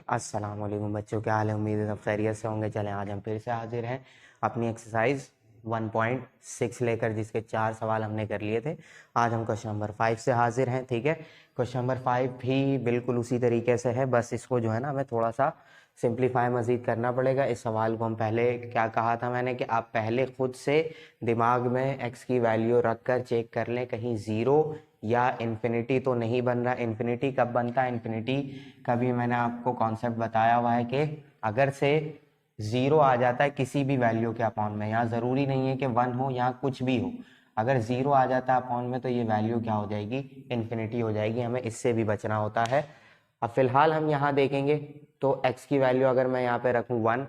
अस्सलाम वालेकुम बच्चों, क्या हाल है। उम्मीद है सब खैरियत से होंगे। चलें आज हम फिर से हाजिर हैं अपनी एक्सरसाइज 1.6 लेकर, जिसके 4 सवाल हमने कर लिए थे। आज हम क्वेश्चन नंबर 5 से हाजिर हैं। ठीक है, क्वेश्चन नंबर 5 भी बिल्कुल उसी तरीके से है, बस इसको जो है ना हमें थोड़ा सा सिंप्लीफाई मज़ीद करना पड़ेगा। इस सवाल को हम पहले क्या कहा था मैंने कि आप पहले खुद से दिमाग में एक्स की वैल्यू रख कर चेक कर लें कहीं ज़ीरो या इन्फिनिटी तो नहीं बन रहा। इन्फिनिटी कब बनता है? इन्फिनिटी कभी मैंने आपको कॉन्सेप्ट बताया हुआ है कि अगर से ज़ीरो आ जाता है किसी भी वैल्यू के अपॉन में, यहाँ ज़रूरी नहीं है कि 1 हो, यहाँ कुछ भी हो, अगर ज़ीरो आ जाता है अपॉन में तो ये वैल्यू क्या हो जाएगी? इन्फिनिटी हो जाएगी। हमें इससे भी बचना होता है। अब फिलहाल हम यहाँ देखेंगे तो x की वैल्यू अगर मैं यहाँ पे रखूँ 1,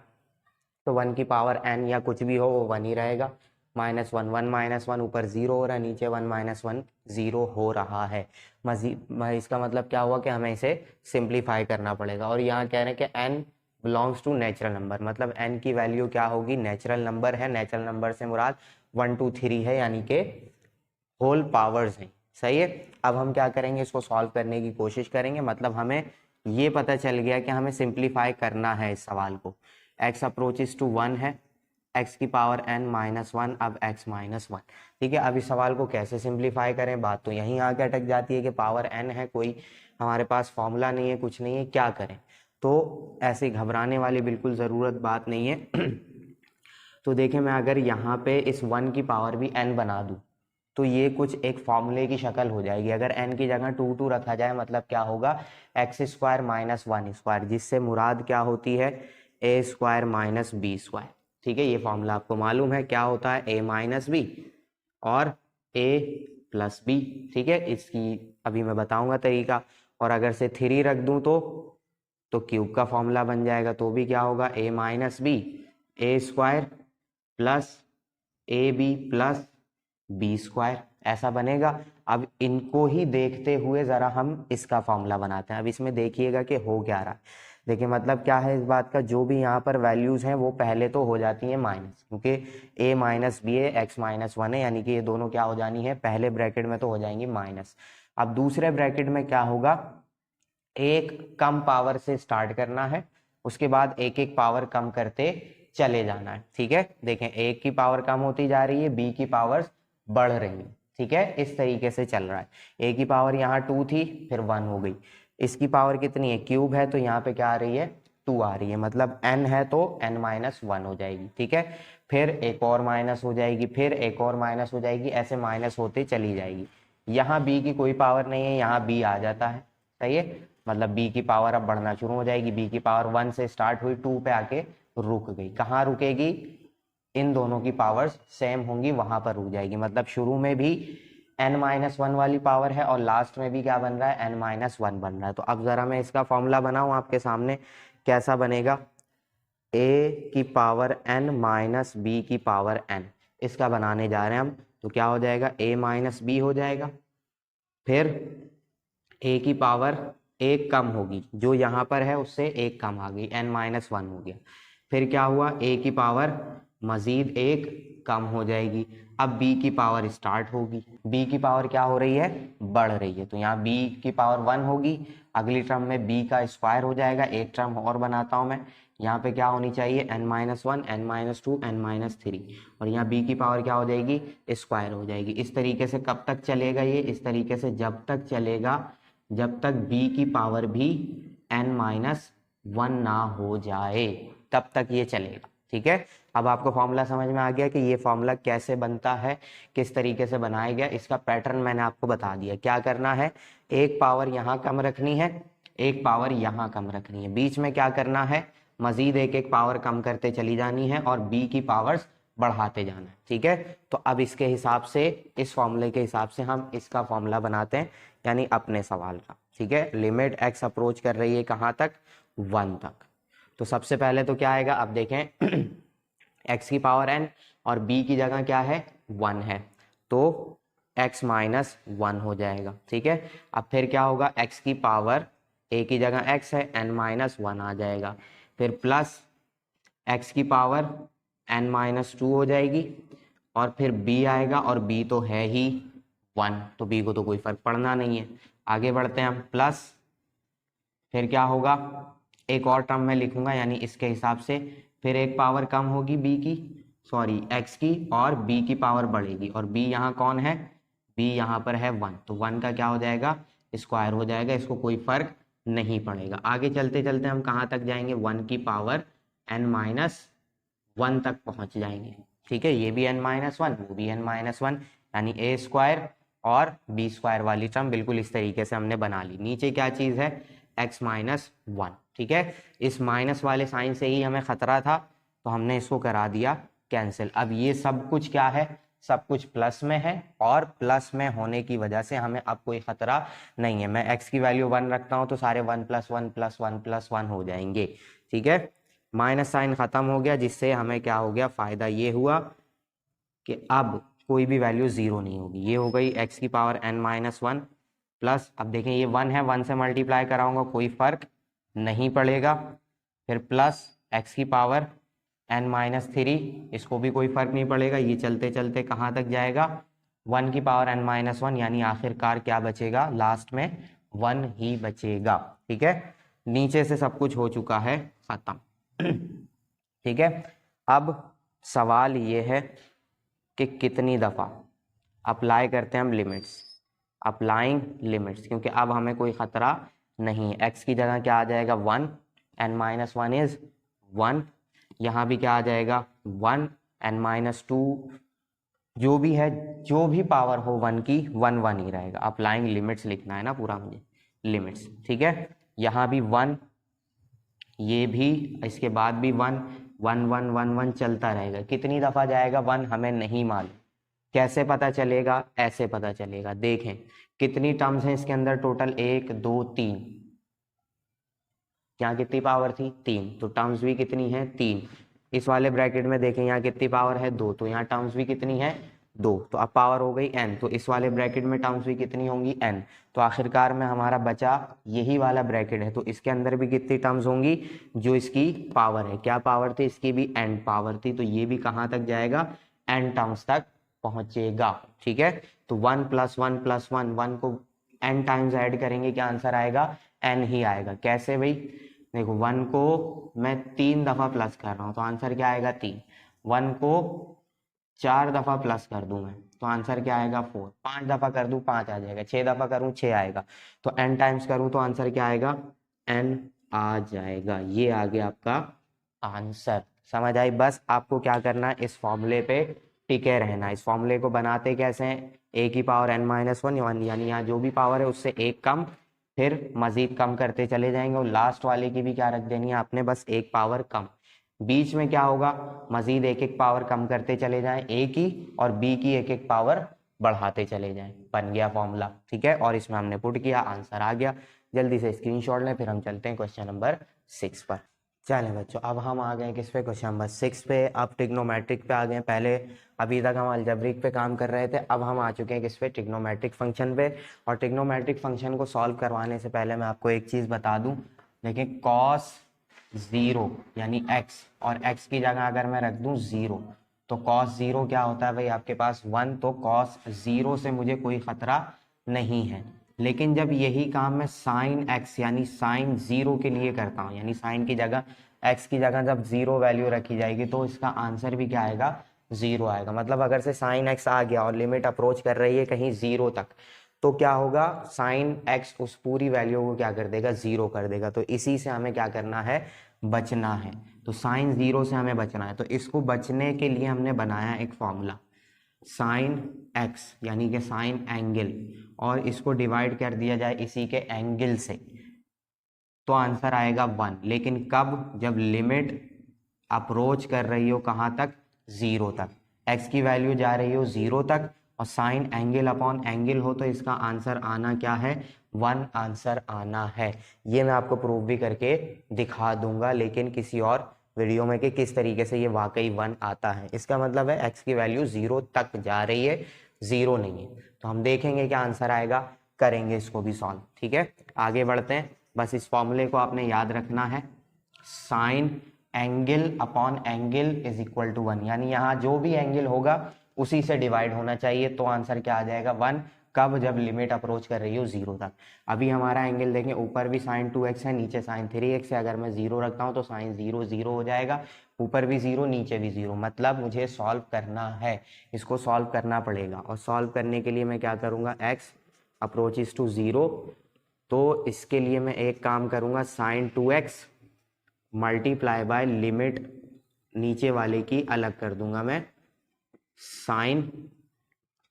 तो 1 की पावर n या कुछ भी हो वो 1 ही रहेगा। -1 1 -1 ऊपर 0 हो रहा है, नीचे 1 -1 0 हो रहा है। मजीद इसका मतलब क्या हुआ कि हमें इसे सिंप्लीफाई करना पड़ेगा। और यहाँ कह रहे हैं कि n belongs to natural number, मतलब n की वैल्यू क्या होगी? नेचुरल नंबर है। नेचुरल नंबर से मुराद 1 2 3 है, यानी कि होल पावर्स हैं। सही है। अब हम क्या करेंगे, इसको सॉल्व करने की कोशिश करेंगे। मतलब हमें ये पता चल गया कि हमें सिंप्लीफाई करना है इस सवाल को। x अप्रोचेस टू 1 है, x की पावर n -1, अब x -1। ठीक है, अब इस सवाल को कैसे सिंप्लीफाई करें? बात तो यहीं आके अटक जाती है कि पावर n है, कोई हमारे पास फॉर्मूला नहीं है, कुछ नहीं है, क्या करें? तो ऐसे घबराने वाली बिल्कुल ज़रूरत बात नहीं है। तो देखें, मैं अगर यहाँ पे इस 1 की पावर भी n बना दूँ तो ये कुछ एक फॉर्मूले की शक्ल हो जाएगी। अगर n की जगह 2 2 रखा जाए, मतलब क्या होगा? x स्क्वायर माइनस 1 स्क्वायर, जिससे मुराद क्या होती है? a square minus B square. ठीक है, ये फॉर्मूला आपको मालूम है क्या होता है? a माइनस बी और a प्लस बी। ठीक है, इसकी अभी मैं बताऊंगा तरीका। और अगर से 3 रख दूं तो क्यूब का फॉर्मूला बन जाएगा, तो भी क्या होगा? a minus B, A square plus A B plus B square, ऐसा बनेगा। अब इनको ही देखते हुए जरा हम इसका फॉर्मूला बनाते हैं। अब इसमें देखिएगा कि हो क्या रहा है। देखिए मतलब क्या है इस बात का, जो भी यहाँ पर वैल्यूज हैं वो पहले तो हो जाती हैं माइनस, क्योंकि a माइनस बी है, x माइनस 1 है, यानी कि ये दोनों क्या हो जानी है? पहले ब्रैकेट में तो हो जाएंगी माइनस। अब दूसरे ब्रैकेट में क्या होगा? एक कम पावर से स्टार्ट करना है, उसके बाद एक एक पावर कम करते चले जाना है। ठीक है, देखें एक की पावर कम होती जा रही है, बी की पावर बढ़ रही है। ठीक है, इस तरीके से चल रहा है। ए की पावर यहाँ 2 थी, फिर 1 हो गई। इसकी पावर कितनी है? क्यूब है, तो यहाँ पे क्या आ रही है? 2 आ रही है। मतलब n है तो n माइनस 1 हो जाएगी। ठीक है, फिर एक और माइनस हो जाएगी, फिर एक और माइनस हो जाएगी, ऐसे माइनस होते चली जाएगी। यहाँ b की कोई पावर नहीं है, यहाँ b आ जाता है। सही है, मतलब b की पावर अब बढ़ना शुरू हो जाएगी। b की पावर 1 से स्टार्ट हुई, 2 पे आके रुक गई। कहाँ रुकेगी? इन दोनों की पावर्स सेम होंगी, वहां पर रुक जाएगी। मतलब शुरू में भी n-1 वाली पावर है और लास्ट में भी क्या बन रहा है? n-1 बन रहा है। तो अब जरा मैं इसका फॉर्मूला बनाऊं आपके सामने, कैसा बनेगा? a की पावर n माइनस बी की पावर n, इसका बनाने जा रहे हैं हम। तो क्या हो जाएगा? a माइनस बी हो जाएगा, फिर a की पावर एक कम होगी, जो यहाँ पर है उससे एक कम आ गई, n-1 हो गया। फिर क्या हुआ? a की पावर मजीद एक कम हो जाएगी। अब b की पावर स्टार्ट होगी, b की पावर क्या हो रही है? बढ़ रही है। तो यहाँ b की पावर 1 होगी, अगली टर्म में b का स्क्वायर हो जाएगा। एक टर्म और बनाता हूँ मैं, यहाँ पे क्या होनी चाहिए? n-1, n-2, n-3, और यहाँ b की पावर क्या हो जाएगी? स्क्वायर हो जाएगी। इस तरीके से कब तक चलेगा ये? इस तरीके से जब तक चलेगा जब तक b की पावर भी n-1 ना हो जाए, तब तक ये चलेगा। ठीक है, अब आपको फॉर्मूला समझ में आ गया कि ये फॉर्मूला कैसे बनता है, किस तरीके से बनाया गया। इसका पैटर्न मैंने आपको बता दिया। क्या करना है? एक पावर यहाँ कम रखनी है, एक पावर यहाँ कम रखनी है, बीच में क्या करना है? मजीद एक एक पावर कम करते चली जानी है और b की पावर्स बढ़ाते जाना है। ठीक है, तो अब इसके हिसाब से, इस फॉर्मूले के हिसाब से हम इसका फॉर्मूला बनाते हैं, यानी अपने सवाल का। ठीक है, लिमिट x अप्रोच कर रही है कहाँ तक? 1 तक। तो सबसे पहले तो क्या आएगा? अब देखें x की पावर n और b की जगह क्या है? 1 है, तो x माइनस 1 हो जाएगा। ठीक है, अब फिर क्या होगा? x की पावर, a की जगह x है, n-1 आ जाएगा, फिर प्लस x की पावर n-2 हो जाएगी, और फिर b आएगा, और b तो है ही 1, तो b को तो कोई फर्क पड़ना नहीं है। आगे बढ़ते हैं हम, प्लस फिर क्या होगा? एक और टर्म में लिखूंगा यानी इसके हिसाब से, फिर एक पावर कम होगी बी की, सॉरी एक्स की, और बी की पावर बढ़ेगी, और बी यहाँ कौन है, बी यहाँ पर है 1, तो 1 का क्या हो जाएगा, स्क्वायर हो जाएगा, इसको कोई फर्क नहीं पड़ेगा। आगे चलते चलते हम कहाँ तक जाएंगे, 1 की पावर n-1 तक पहुंच जाएंगे। ठीक है, ये भी n-1, वो भी n-1, यानी a स्क्वायर और b स्क्वायर वाली टर्म बिल्कुल इस तरीके से हमने बना ली। नीचे क्या चीज है, x-1। ठीक है, इस माइनस वाले साइन से ही हमें खतरा था, तो हमने इसको करा दिया कैंसिल। अब ये सब कुछ क्या है, सब कुछ प्लस में है, और प्लस में होने की वजह से हमें अब कोई खतरा नहीं है। मैं x की वैल्यू 1 रखता हूं तो सारे 1 + 1 + 1 + 1 हो जाएंगे। ठीक है, माइनस साइन खत्म हो गया, जिससे हमें क्या हो गया, फायदा ये हुआ कि अब कोई भी वैल्यू जीरो नहीं होगी। ये हो गई x की पावर n-1 प्लस, अब देखें ये 1 है, 1 से मल्टीप्लाई कराऊंगा कोई फर्क नहीं पड़ेगा, फिर प्लस x की पावर n-3, इसको भी कोई फर्क नहीं पड़ेगा। ये चलते चलते कहाँ तक जाएगा, 1 की पावर n-1, यानी आखिरकार क्या बचेगा, लास्ट में 1 ही बचेगा। ठीक है, नीचे से सब कुछ हो चुका है खत्म। ठीक है, अब सवाल ये है कि कितनी दफा अप्लाई करते हैं हम लिमिट्स, अप्लाइंग लिमिट्स, क्योंकि अब हमें कोई खतरा नहीं है। x की जगह क्या आ जाएगा 1, n-1 इज 1, यहाँ भी क्या आ जाएगा 1, n-2, जो भी है, जो भी पावर हो 1 की, 1 1 ही रहेगा। अप्लाइंग लिमिट्स लिखना है ना पूरा मुझे, लिमिट्स। ठीक है, यहाँ भी 1, ये भी, इसके बाद भी 1 1 1 1 1 चलता रहेगा। कितनी दफा जाएगा 1 हमें नहीं मालूम। कैसे पता चलेगा, ऐसे पता चलेगा। देखें कितनी टर्म्स हैं इसके अंदर टोटल, 1 2 3, यहाँ कितनी पावर थी 3, तो टर्म्स भी कितनी है 3। इस वाले ब्रैकेट में देखें यहाँ कितनी पावर है 2, तो यहाँ टर्म्स भी कितनी है 2, तो अब पावर हो गई n, तो इस वाले ब्रैकेट में टर्म्स भी कितनी होंगी n। तो आखिरकार में हमारा बचा यही वाला ब्रैकेट है, तो इसके अंदर भी कितनी टर्म्स होंगी, जो इसकी पावर है, क्या पावर थी इसकी भी n पावर थी, तो ये भी कहाँ तक जाएगा, n टर्म्स तक पहुंचेगा। ठीक है, तो 1 + 1 + 1, 1 को n टाइम्स ऐड करेंगे, क्या आंसर आएगा, n ही आएगा। कैसे भाई, देखो 1 को मैं 3 दफा प्लस कर रहा हूँ, तो आंसर क्या आएगा 3। 1 को 4 दफा प्लस कर दूं मैं, तो आंसर क्या आएगा 4। 5 दफा कर दूं 5 आ जाएगा, 6 दफा करूं 6 आएगा, तो n टाइम्स करूं तो आंसर क्या आएगा, n आ जाएगा। ये आ गया आपका आंसर। समझ आई, बस आपको क्या करना है, इस फॉर्मूले पे टिके रहना। इस फॉर्मूले को बनाते कैसे हैं, a की पावर n-1, यानी यहाँ जो भी पावर है उससे एक कम, फिर मजीद कम करते चले जाएंगे, और लास्ट वाले की भी क्या रख देनी है आपने, बस एक पावर कम। बीच में क्या होगा, मजीद एक एक पावर कम करते चले जाएं, a की और b की एक एक पावर बढ़ाते चले जाएं, बन गया फॉर्मूला। ठीक है, और इसमें हमने पुट किया, आंसर आ गया। जल्दी से स्क्रीनशॉट लें, फिर हम चलते हैं क्वेश्चन नंबर 6 पर। चलें बच्चों, अब हम आ गए किस पे, क्वेश्चन नंबर 6 पे। अब ट्रिग्नोमेट्रिक पे आ गए। पहले अभी तक हम अलजेब्रिक पे काम कर रहे थे, अब हम आ चुके हैं किस पे, ट्रिग्नोमेट्रिक फंक्शन पे। और ट्रिग्नोमेट्रिक फंक्शन को सॉल्व करवाने से पहले मैं आपको एक चीज़ बता दूं, देखिए कॉस 0 यानी x, और x की जगह अगर मैं रख दूं 0, तो कॉस 0 क्या होता है भाई, आपके पास 1, तो कॉस 0 से मुझे कोई खतरा नहीं है। लेकिन जब यही काम मैं साइन x यानी साइन 0 के लिए करता हूँ, यानी साइन की जगह x की जगह जब 0 वैल्यू रखी जाएगी, तो इसका आंसर भी क्या आएगा, 0 आएगा। मतलब अगर से साइन x आ गया और लिमिट अप्रोच कर रही है कहीं 0 तक, तो क्या होगा, साइन x उस पूरी वैल्यू को क्या कर देगा, 0 कर देगा। तो इसी से हमें क्या करना है, बचना है। तो साइन 0 से हमें बचना है, तो इसको बचने के लिए हमने बनाया एक फॉर्मूला, साइन x यानी कि साइन एंगल, और इसको डिवाइड कर दिया जाए इसी के एंगल से, तो आंसर आएगा 1। लेकिन कब, जब लिमिट अप्रोच कर रही हो कहाँ तक, 0 तक, x की वैल्यू जा रही हो 0 तक, और साइन एंगल अपॉन एंगल हो, तो इसका आंसर आना क्या है, 1 आंसर आना है। ये मैं आपको प्रूव भी करके दिखा दूंगा, लेकिन किसी और वीडियो में, कि किस तरीके से ये वाकई 1 आता है। इसका मतलब है x की वैल्यू 0 तक जा रही है, 0 नहीं है। तो हम देखेंगे क्या आंसर आएगा, करेंगे इसको भी सॉल्व। ठीक है, आगे बढ़ते हैं। बस इस फॉर्मूले को आपने याद रखना है, sine angle upon angle is equal to 1, यानी यहाँ जो भी एंगल होगा उसी से डिवाइड होना चाहिए, तो आंसर क्या आ जाएगा 1। कब? जब लिमिट अप्रोच कर रही हो 0 तक। अभी हमारा एंगल देखें, ऊपर भी sin 2x है, नीचे sin 3x है। अगर मैं 0 रखता हूँ तो sin 0 0 हो जाएगा, ऊपर भी 0 नीचे भी 0। मतलब मुझे सॉल्व करना है, इसको सॉल्व करना पड़ेगा। और सॉल्व करने के लिए मैं क्या करूँगा, x अप्रोचेस टू 0, तो इसके लिए मैं एक काम करूँगा, sin 2x multiply by limit नीचे वाले की अलग कर दूंगा मैं, sin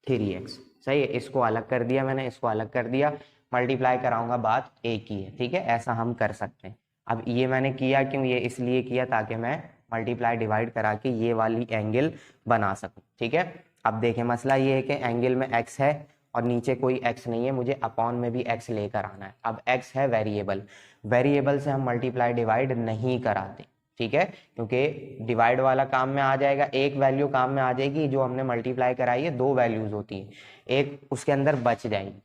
3x। सही है, इसको अलग कर दिया मैंने, इसको अलग कर दिया, मल्टीप्लाई कराऊंगा, बात एक ही है। ठीक है, ऐसा हम कर सकते हैं। अब ये मैंने किया क्यों? ये इसलिए किया ताकि मैं मल्टीप्लाई डिवाइड करा के ये वाली एंगल बना सकूं। ठीक है, अब देखें, मसला ये है कि एंगल में x है और नीचे कोई x नहीं है, मुझे अपॉन में भी x लेकर आना है। अब x है वेरिएबल, वेरिएबल से हम मल्टीप्लाई डिवाइड नहीं कराते। ठीक है, क्योंकि डिवाइड वाला काम में आ जाएगा, एक वैल्यू काम में आ जाएगी, जो हमने मल्टीप्लाई कराई है 2 वैल्यूज होती हैं, एक उसके अंदर बच जाएगी,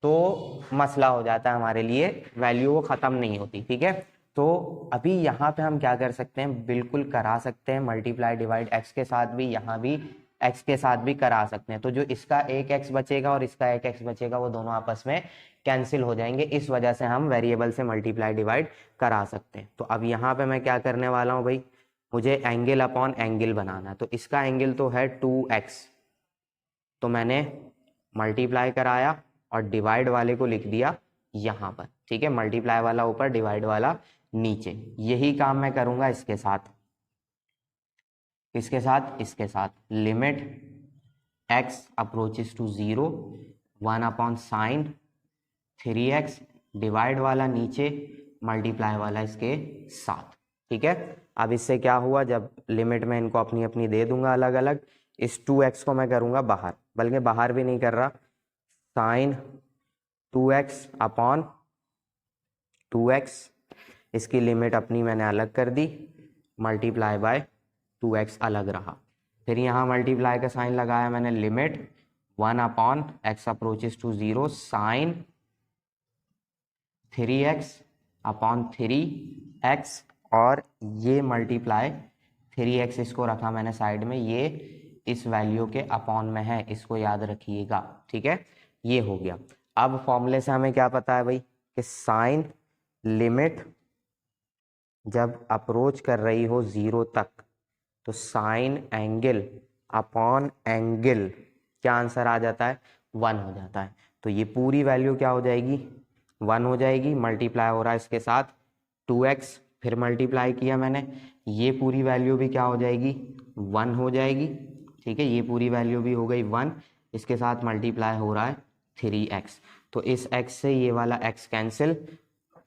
तो मसला हो जाता है हमारे लिए, वैल्यू वो खत्म नहीं होती। ठीक है, तो अभी यहाँ पे हम क्या कर सकते हैं, बिल्कुल करा सकते हैं मल्टीप्लाई डिवाइड x के साथ भी, यहाँ भी x के साथ भी करा सकते हैं। तो जो इसका एक x बचेगा और इसका एक x बचेगा, वो दोनों आपस में कैंसिल हो जाएंगे। इस वजह से हम वेरिएबल से मल्टीप्लाई डिवाइड करा सकते हैं। तो अब यहाँ पे मैं क्या करने वाला हूँ भाई, मुझे एंगल अपॉन एंगल बनाना है। तो इसका एंगल तो है 2x, तो मैंने मल्टीप्लाई कराया और डिवाइड वाले को लिख दिया यहाँ पर। ठीक है, मल्टीप्लाई वाला ऊपर, डिवाइड वाला नीचे। यही काम मैं करूंगा इसके साथ, इसके साथ, इसके साथ। Limit x approaches to 0, 1 upon sine 3x, divide वाला नीचे, मल्टीप्लाई वाला इसके साथ। ठीक है, अब इससे क्या हुआ, जब लिमिट में इनको अपनी अपनी दे दूंगा अलग अलग, इस 2x को मैं करूंगा बाहर, बल्कि बाहर भी नहीं कर रहा, साइन 2x अपॉन 2x, इसकी लिमिट अपनी मैंने अलग कर दी, मल्टीप्लाई बाय 2x अलग रहा। फिर यहाँ मल्टीप्लाई का साइन लगाया मैंने, limit 1 upon x approaches to 0, sine 3x upon 3x, और ये मल्टीप्लाई 3x, इसको रखा मैंने साइड में, ये इस वैल्यू के अपॉन में है, इसको याद रखिएगा। ठीक है, ये हो गया। अब फॉर्मूले से हमें क्या पता है भाई, कि साइन लिमिट जब अप्रोच कर रही हो 0 तक, तो साइन एंगल अपॉन एंगल, क्या आंसर आ जाता है, 1 हो जाता है। तो ये पूरी वैल्यू क्या हो जाएगी, 1 हो जाएगी। मल्टीप्लाई हो रहा है इसके साथ 2x, फिर मल्टीप्लाई किया मैंने, ये पूरी वैल्यू भी क्या हो जाएगी, 1 हो जाएगी। ठीक है, ये पूरी वैल्यू भी हो गई 1, इसके साथ मल्टीप्लाई हो रहा है 3x, तो इस x से ये वाला x कैंसिल,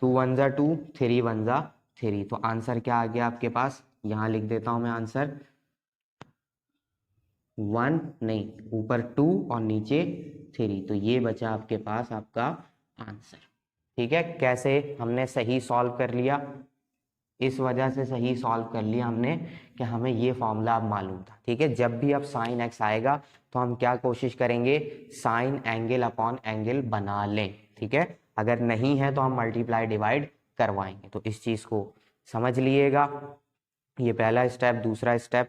2 1 जा 2, 3 1 जा 3, तो आंसर क्या आ गया आपके पास, यहाँ लिख देता हूँ मैं आंसर, 1 नहीं, ऊपर 2 और नीचे 3, तो ये बचा आपके पास आपका आंसर। ठीक है, कैसे हमने सही सॉल्व कर लिया, इस वजह से सही सॉल्व कर लिया हमने कि हमें ये फॉर्मूला अब मालूम था। ठीक है, जब भी अब साइन एक्स आएगा तो हम क्या कोशिश करेंगे, साइन एंगल अपॉन एंगल बना लें। ठीक है, अगर नहीं है तो हम मल्टीप्लाई डिवाइड करवाएंगे। तो इस चीज़ को समझ लीजिएगा, ये पहला स्टेप, दूसरा स्टेप,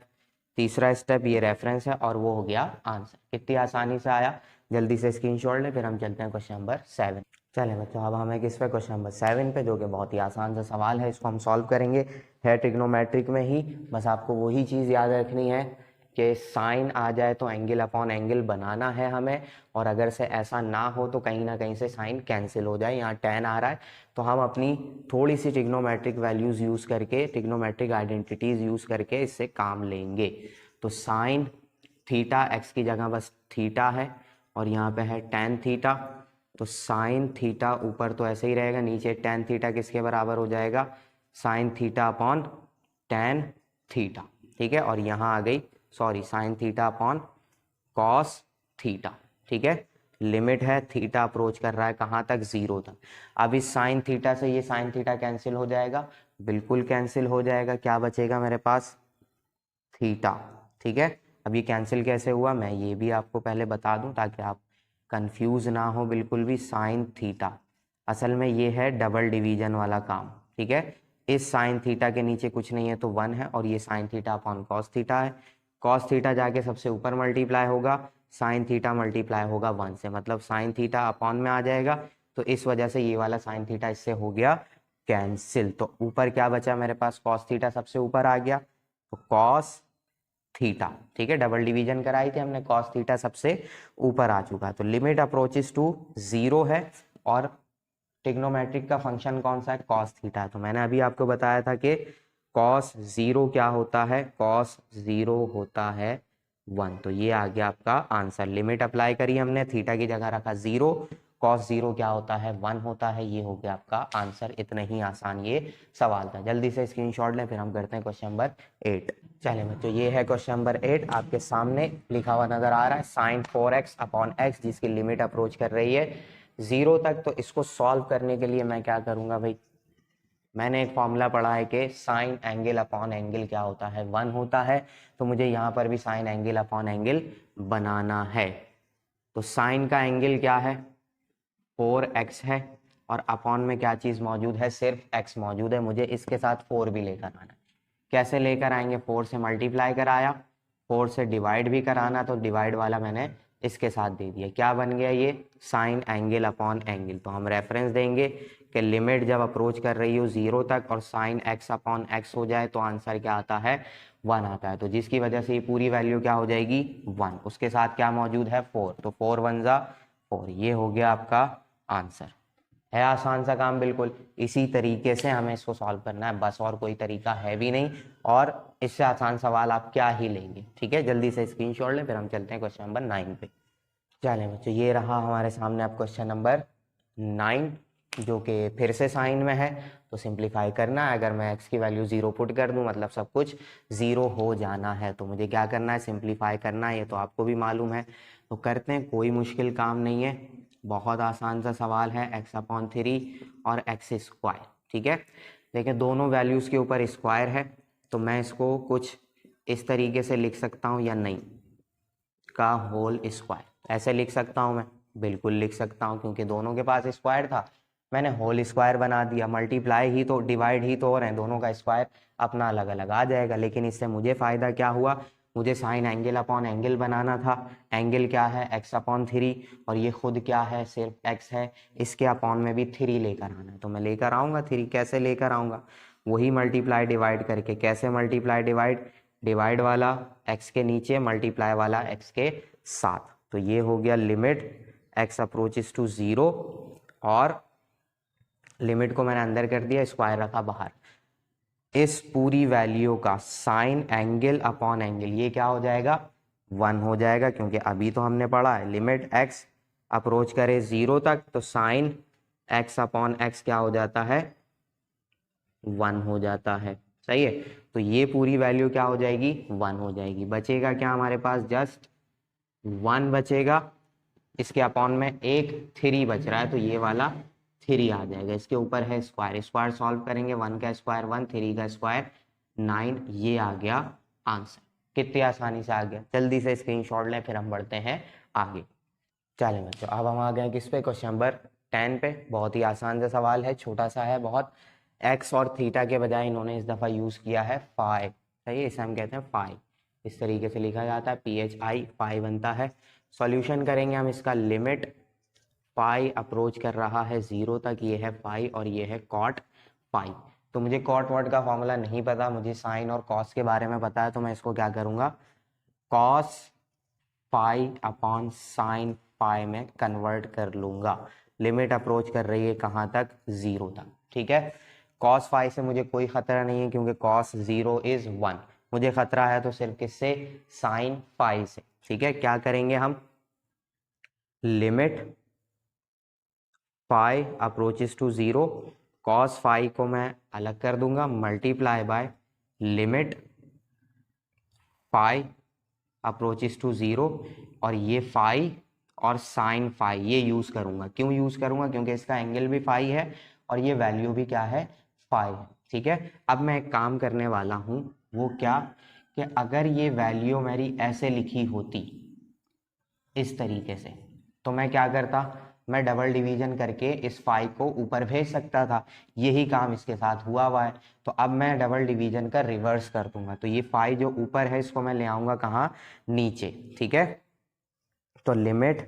तीसरा स्टेप, ये रेफरेंस है और वो हो गया आंसर। कितनी आसानी से आया, जल्दी से स्क्रीनशॉट लें, फिर हम चलते हैं क्वेश्चन नंबर 7। चलें बच्चों, अब हमें किस पे, क्वेश्चन नंबर 7 पे, जो कि बहुत ही आसान सा सवाल है, इसको हम सॉल्व करेंगे, है ट्रिग्नोमेट्रिक में ही। बस आपको वही चीज़ याद रखनी है कि साइन आ जाए तो एंगल अपॉन एंगल बनाना है हमें, और अगर से ऐसा ना हो तो कहीं ना कहीं से साइन कैंसिल हो जाए। यहाँ tan आ रहा है तो हम अपनी थोड़ी सी ट्रिग्नोमेट्रिक वैल्यूज़ यूज़ करके, ट्रिग्नोमेट्रिक आइडेंटिटीज़ यूज़ करके इससे काम लेंगे। तो साइन थीटा, एक्स की जगह बस थीटा है, और यहाँ पे है tan थीटा, तो साइन थीटा ऊपर तो ऐसे ही रहेगा, नीचे tan थीटा किसके बराबर हो जाएगा, sine theta upon tan theta. ठीक है, और यहाँ आ गई, sorry, sine theta upon cos theta. ठीक है, लिमिट है, थीटा अप्रोच कर रहा है कहाँ तक, 0 तक। अब इस साइन थीटा से ये साइन थीटा कैंसिल हो जाएगा, बिल्कुल कैंसिल हो जाएगा, क्या बचेगा मेरे पास, थीटा। ठीक है, अब ये कैंसिल कैसे हुआ, मैं ये भी आपको पहले बता दूं ताकि आप कंफ्यूज ना हो बिल्कुल भी। साइन थीटा असल में ये है डबल डिवीजन वाला काम। ठीक है, इस साइन थीटा के नीचे कुछ नहीं है तो 1 है, और ये sine theta upon cos theta है। कॉस थीटा जाके सबसे ऊपर मल्टीप्लाई होगा, साइन थीटा मल्टीप्लाई होगा 1 से, मतलब साइन थीटा अपॉन में आ जाएगा, तो इस वजह से ये वाला साइन थीटा इससे हो गया कैंसिल। तो ऊपर क्या बचा मेरे पास, कॉस थीटा सबसे ऊपर आ गया, तो कॉस थीटा, ठीक है, डबल डिवीजन कराई थी हमने, कॉस थीटा सबसे ऊपर आ चुका। तो लिमिट अप्रोचेस टू 0 है, और ट्रिग्नोमेट्रिक का फंक्शन कौन सा है, कॉस थीटा। तो मैंने अभी आपको बताया था कि कॉस 0 क्या होता है, कॉस 0 होता है 1। तो ये आ गया आपका आंसर। लिमिट अप्लाई करी हमने, थीटा की जगह रखा 0, कॉस 0 क्या होता है, 1 होता है। ये हो गया आपका आंसर। इतना ही आसान ये सवाल था। जल्दी से स्क्रीनशॉट लें, फिर हम करते हैं क्वेश्चन नंबर 8। चलिए बच्चों, ये है क्वेश्चन नंबर 8, आपके सामने लिखा हुआ नजर आ रहा है साइन 4x अपॉन एक्स, जिसकी लिमिट अप्रोच कर रही है 0 तक। तो इसको सॉल्व करने के लिए मैं क्या करूंगा भाई, मैंने एक फॉर्मूला पढ़ा है कि साइन एंगल अपॉन एंगल क्या होता है, 1 होता है। तो मुझे यहाँ पर भी साइन एंगल अपॉन एंगल बनाना है। तो साइन का एंगल क्या है, 4x है, और अपॉन में क्या चीज़ मौजूद है, सिर्फ x मौजूद है। मुझे इसके साथ 4 भी लेकर आना है। कैसे लेकर आएंगे, 4 से मल्टीप्लाई कराया, 4 से डिवाइड भी कराना, तो डिवाइड वाला मैंने इसके साथ दे दिया। क्या बन गया ये, साइन एंगल अपॉन एंगल। तो हम रेफरेंस देंगे कि लिमिट जब अप्रोच कर रही हो 0 तक और साइन x अपॉन एक्स हो जाए तो आंसर क्या आता है, 1 आता है। तो जिसकी वजह से ये पूरी वैल्यू क्या हो जाएगी, 1। उसके साथ क्या मौजूद है, 4, तो 4 1 जा 4। ये हो गया आपका आंसर। है आसान सा काम बिल्कुल। इसी तरीके से हमें इसको सॉल्व करना है, बस और कोई तरीका है भी नहीं, और इससे आसान सवाल आप क्या ही लेंगे। ठीक है, जल्दी से स्क्रीनशॉट लें, फिर हम चलते हैं क्वेश्चन नंबर 9 पे। चलें बच्चों, ये रहा हमारे सामने अब क्वेश्चन नंबर 9, जो कि फिर से साइन में है। तो सिंप्लीफाई करना है, अगर मैं एक्स की वैल्यू 0 पुट कर दूं मतलब सब कुछ 0 हो जाना है। तो मुझे क्या करना है, सिंप्लीफाई करना है, ये तो आपको भी मालूम है। तो करते हैं, कोई मुश्किल काम नहीं है, बहुत आसान सा सवाल है। एक्स अपॉन 3 और एक्स स्क्वायर, ठीक है। देखिए दोनों वैल्यूज़ के ऊपर स्क्वायर है, तो मैं इसको कुछ इस तरीके से लिख सकता हूँ या नहीं, का होल स्क्वायर ऐसे लिख सकता हूँ मैं, बिल्कुल लिख सकता हूँ, क्योंकि दोनों के पास स्क्वायर था, मैंने होल स्क्वायर बना दिया। मल्टीप्लाई ही तो, डिवाइड ही तो हो रहे हैं, दोनों का स्क्वायर अपना अलग अलग आ जाएगा। लेकिन इससे मुझे फ़ायदा क्या हुआ, मुझे साइन एंगल अपॉन एंगल बनाना था। एंगल क्या है, एक्स अपॉन 3, और ये खुद क्या है, सिर्फ एक्स है। इसके अपॉन में भी 3 लेकर आना है, तो मैं लेकर आऊँगा 3। कैसे लेकर आऊँगा, वही मल्टीप्लाई डिवाइड करके। कैसे मल्टीप्लाई डिवाइड, डिवाइड वाला x के नीचे, मल्टीप्लाई वाला x के साथ। तो ये हो गया लिमिट x अप्रोचेस टू 0, और लिमिट को मैंने अंदर कर दिया, स्क्वायर रखा बाहर। इस पूरी वैल्यू का साइन एंगल अपॉन एंगल ये क्या हो जाएगा, 1 हो जाएगा, क्योंकि अभी तो हमने पढ़ा है लिमिट x अप्रोच करे 0 तक तो साइन x अपॉन एक्स क्या हो जाता है, 1 हो जाता है। सही है, तो ये पूरी वैल्यू क्या हो जाएगी, 1 हो जाएगी। बचेगा क्या हमारे पास, जस्ट 1 बचेगा। इसके अपॉन में एक 3 बच रहा है, तो ये वाला 3 आ जाएगा। इसके ऊपर है स्क्वायर, स्क्वायर सॉल्व करेंगे, 1 का स्क्वायर 1, 3 का स्क्वायर 9। ये आ गया आंसर। कितनी आसानी से आ गया। जल्दी से स्क्रीनशॉट लें, फिर हम बढ़ते हैं आगे। चलें बच्चों, अब हम आ गए किस पे, क्वेश्चन नंबर 10 पे। बहुत ही आसान सा सवाल है, छोटा सा है बहुत। एक्स और थीटा के बजाय इन्होंने इस दफ़ा यूज़ किया है फाई। सही है, इसे हम कहते हैं फाई, इस तरीके से लिखा जाता है, PHI, फाई बनता है। सॉल्यूशन करेंगे हम इसका, लिमिट फाई अप्रोच कर रहा है 0 तक, ये है फाई और ये है कॉट फाई। तो मुझे कॉट वॉट का फॉर्मूला नहीं पता, मुझे साइन और कॉस के बारे में पता है। तो मैं इसको क्या करूँगा, cos pi upon sine pi में कन्वर्ट कर लूंगा। लिमिट अप्रोच कर रही है कहाँ तक, 0 तक, ठीक है। कॉस फाई से मुझे कोई खतरा नहीं है, क्योंकि कॉस 0 इज 1। मुझे खतरा है तो सिर्फ किससे, साइन फाई से। ठीक है, क्या करेंगे हम, limit phi approaches to 0, cos phi को मैं अलग कर दूंगा, multiply by limit phi approaches to 0, और ये फाई और साइन फाई ये यूज करूंगा। क्यों यूज करूंगा, क्योंकि इसका एंगल भी फाई है और ये वैल्यू भी क्या है, फाई है। ठीक है, अब मैं एक काम करने वाला हूं, वो क्या, कि अगर ये वैल्यू मेरी ऐसे लिखी होती इस तरीके से, तो मैं क्या करता, मैं डबल डिवीजन करके इस फाई को ऊपर भेज सकता था। यही काम इसके साथ हुआ है। तो अब मैं डबल डिवीजन का रिवर्स कर दूंगा, तो ये फाई जो ऊपर है इसको मैं ले आऊंगा कहाँ, नीचे। ठीक है, तो limit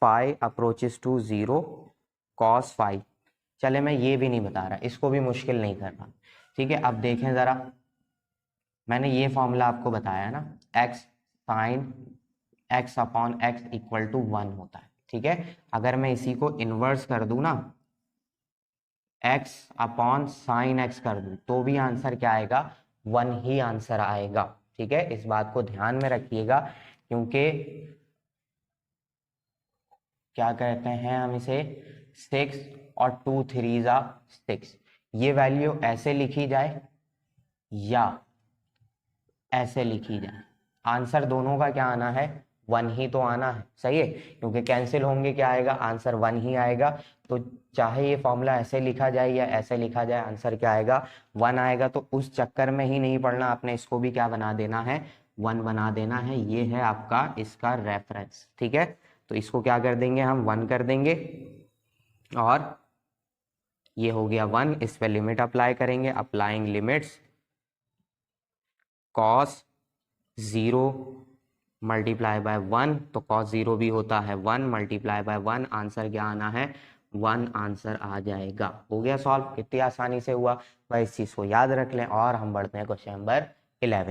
phi approaches to 0 cos phi. चले मैं ये भी नहीं बता रहा, इसको भी मुश्किल नहीं कर रहा, ठीक है। अब देखें ज़रा, मैंने ये फॉर्मूला आपको बताया ना, X sine X upon X equal to 1 होता है, ठीक है। अगर मैं इसी को इन्वर्स कर दूं ना, एक्स अपॉन साइन एक्स कर दूं, तो भी आंसर क्या आएगा, 1 ही आंसर आएगा, ठीक है। इस बात को ध्यान में रखिएगा, क्योंकि क्या कहते हैं हम इसे, 6 और 2 3 6, ये वैल्यू ऐसे लिखी जाए या ऐसे लिखी जाए, आंसर दोनों का क्या आना है, 1 ही तो आना है, सही है। क्योंकि कैंसिल होंगे क्या आएगा, आंसर 1 ही आएगा। तो चाहे ये फॉर्मूला ऐसे लिखा जाए या ऐसे लिखा जाए, आंसर क्या आएगा, 1 आएगा। तो उस चक्कर में ही नहीं पढ़ना, आपने इसको भी क्या बना देना है, 1 बना देना है। ये है आपका इसका रेफरेंस, ठीक है। तो इसको क्या कर देंगे हम, 1 कर देंगे, और ये हो गया 1। इस पे लिमिट अप्लाई करेंगे, applying limits cos 0 multiply by 1, तो cos 0 भी होता है 1 मल्टीप्लाई बाय 1, आंसर क्या आना है, 1 आंसर आ जाएगा। हो गया सॉल्व, कितनी आसानी से हुआ भाई, इस चीज को याद रख लें। और हम बढ़ते हैं क्वेश्चन नंबर 11।